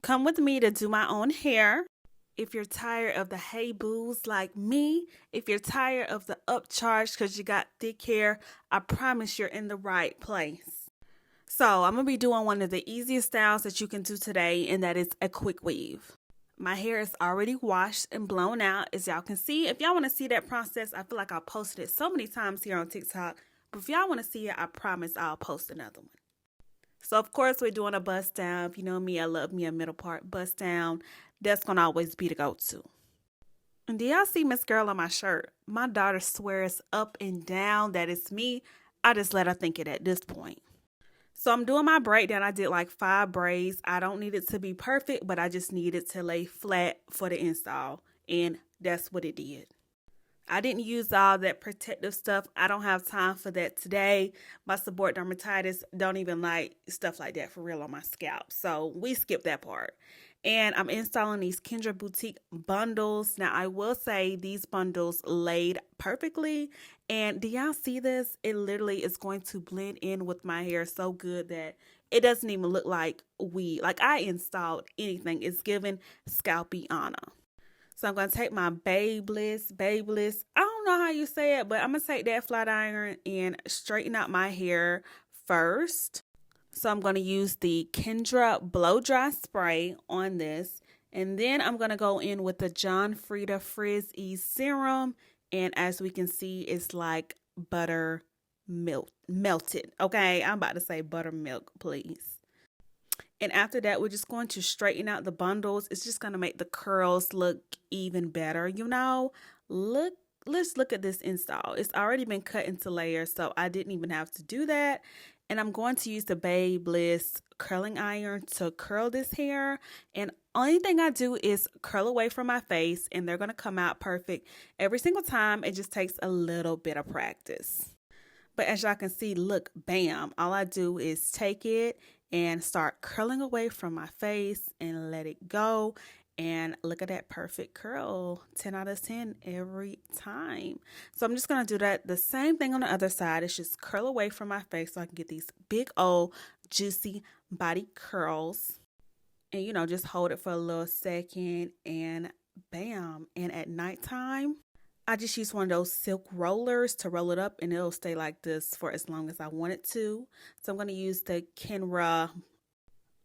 Come with me to do my own hair. If you're tired of the hey boos like me, if you're tired of the upcharge because you got thick hair, I promise you're in the right place. So, I'm going to be doing one of the easiest styles that you can do today, and that is a quick weave. My hair is already washed and blown out, as y'all can see. If y'all want to see that process, I feel like I posted it so many times here on TikTok. But if y'all want to see it, I promise I'll post another one. So, of course, we're doing a bust down. If you know me, I love me a middle part bust down. That's going to always be the go-to. And do y'all see Miss Girl on my shirt? My daughter swears up and down that it's me. I just let her think it at this point. So I'm doing my breakdown. I did like 5 braids. I don't need it to be perfect, but I just need it to lay flat for the install. And that's what it did. I didn't use all that protective stuff. I don't have time for that today. My seborrheic dermatitis don't even like stuff like that for real on my scalp. So we skipped that part. And I'm installing these Kendra Boutique bundles. Now, I will say these bundles laid perfectly. And do y'all see this? It literally is going to blend in with my hair so good that it doesn't even look like weave. Like I installed anything. It's giving Scalpiana. So I'm going to take my Babyliss. I don't know how you say it, but I'm going to take that flat iron and straighten out my hair first. So I'm going to use the Kendra Blow Dry Spray on this. And then I'm going to go in with the John Frieda Frizz Ease Serum. And as we can see, it's like butter melted. Okay, I'm about to say buttermilk, please. And after that, we're just going to straighten out the bundles. It's just going to make the curls look even better, you know. Let's look at this install. It's already been cut into layers, so I didn't even have to do that. And I'm going to use the Babyliss curling iron to curl this hair. And only thing I do is curl away from my face, and they're going to come out perfect every single time. It just takes a little bit of practice. But as y'all can see, look, bam. All I do is take it and start curling away from my face and let it go. And look at that perfect curl. 10 out of 10 every time. So I'm just going to do that. The same thing on the other side. It's just curl away from my face so I can get these big old juicy body curls. And, you know, just hold it for a little second and bam. And at nighttime, I just use one of those silk rollers to roll it up, and it'll stay like this for as long as I want it to. So I'm going to use the Kenra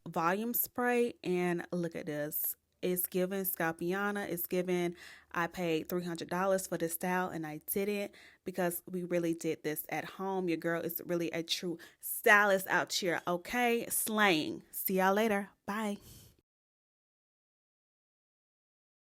volume spray, and look at this. It's giving Scalpiana. It's giving, I paid $300 for this style, and I did it because we really did this at home. Your girl is really a true stylist out here, okay? Slaying. See y'all later. Bye.